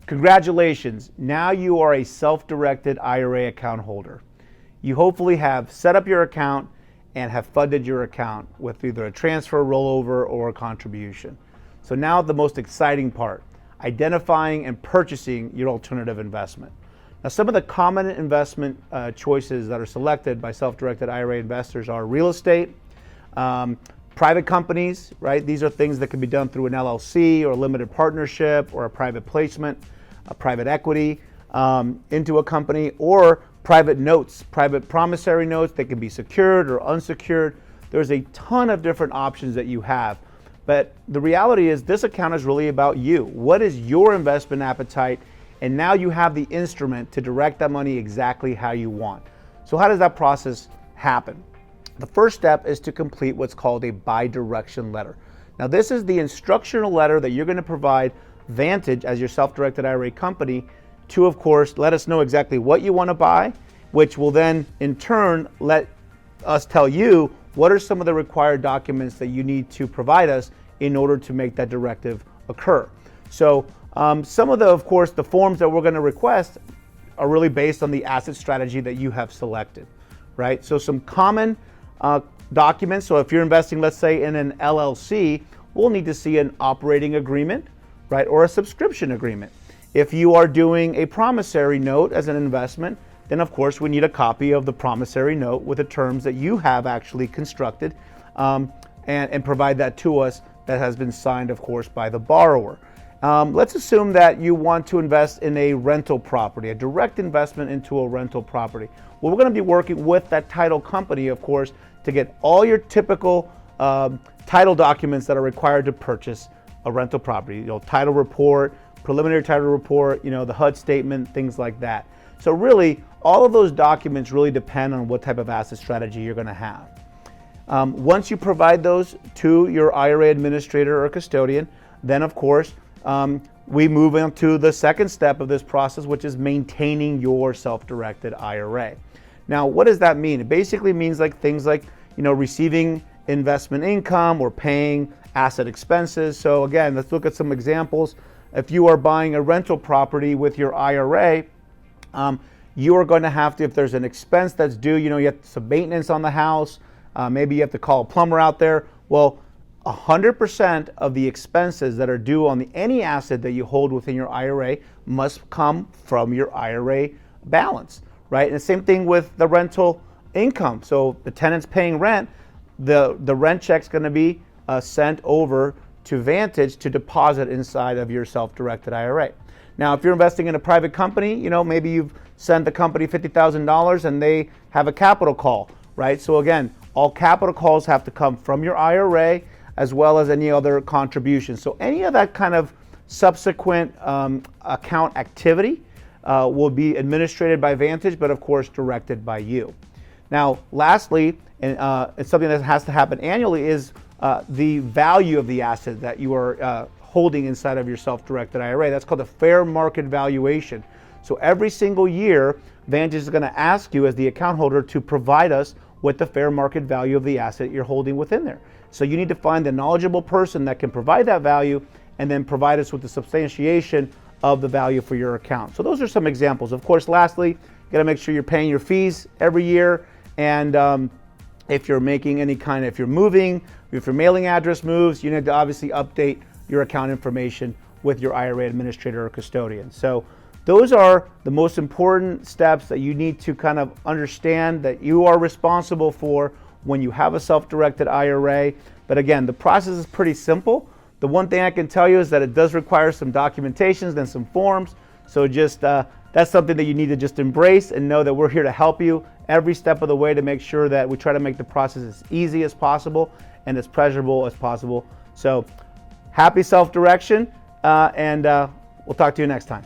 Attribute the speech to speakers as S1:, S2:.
S1: Congratulations, now you are a self-directed IRA account holder. You hopefully have set up your account and have funded your account with either a transfer, rollover, or a contribution. So now the most exciting part, identifying and purchasing your alternative investment. Now, some of the common investment choices that are selected by self-directed IRA investors are real estate, private companies, right? These are things that can be done through an LLC or a limited partnership or a private placement, a private equity into a company, or private notes, private promissory notes that can be secured or unsecured. There's a ton of different options that you have. But the reality is this account is really about you. What is your investment appetite? And now you have the instrument to direct that money exactly how you want. So how does that process happen? The first step is to complete what's called a bi-direction letter. Now this is the instructional letter that you're going to provide Vantage as your self-directed IRA company to, of course, let us know exactly what you want to buy, which will then in turn let us tell you what are some of the required documents that you need to provide us in order to make that directive occur. So some of the, of course, the forms that we're going to request are really based on the asset strategy that you have selected, right? So some common documents. So if you're investing, let's say, in an LLC, we'll need to see an operating agreement, right, or a subscription agreement. If you are doing a promissory note as an investment, then of course we need a copy of the promissory note with the terms that you have actually constructed and provide that to us that has been signed, of course, by the borrower. Let's assume that you want to invest in a rental property, a direct investment into a rental property. Well, we're going to be working with that title company, of course, to get all your typical title documents that are required to purchase a rental property. You know, title report, preliminary title report, you know, the HUD statement, things like that. So really, all of those documents really depend on what type of asset strategy you're going to have. Once you provide those to your IRA administrator or custodian, then of course, we move into the second step of this process, which is maintaining your self-directed IRA. Now, what does that mean? It basically means like things like, you know, receiving investment income or paying asset expenses. So again, let's look at some examples. If you are buying a rental property with your IRA, you are going to have to, if there's an expense that's due, you know, you have some maintenance on the house, maybe you have to call a plumber out there. Well, 100% of the expenses that are due on any asset that you hold within your IRA must come from your IRA balance, right? And the same thing with the rental income. So the tenant's paying rent, the rent check's going to be sent over to Vantage to deposit inside of your self-directed IRA. Now, if you're investing in a private company, you know, maybe you've sent the company $50,000 and they have a capital call, right? So again, all capital calls have to come from your IRA as well as any other contributions. So any of that kind of subsequent account activity will be administrated by Vantage, but of course directed by you. Now, lastly, and it's something that has to happen annually, is the value of the asset that you are holding inside of your self-directed IRA. That's called a fair market valuation. So every single year, Vantage is going to ask you as the account holder to provide us with the fair market value of the asset you're holding within there. So you need to find the knowledgeable person that can provide that value and then provide us with the substantiation of the value for your account. So those are some examples. Of course, lastly, you got to make sure you're paying your fees every year. And if you're making any kind of, if you're moving, if your mailing address moves, you need to obviously update your account information with your IRA administrator or custodian. So those are the most important steps that you need to kind of understand that you are responsible for when you have a self-directed IRA. But again, the process is pretty simple. The one thing I can tell you is that it does require some documentations and some forms. So just that's something that you need to just embrace and know that we're here to help you every step of the way to make sure that we try to make the process as easy as possible and as pleasurable as possible. So happy self-direction, and we'll talk to you next time.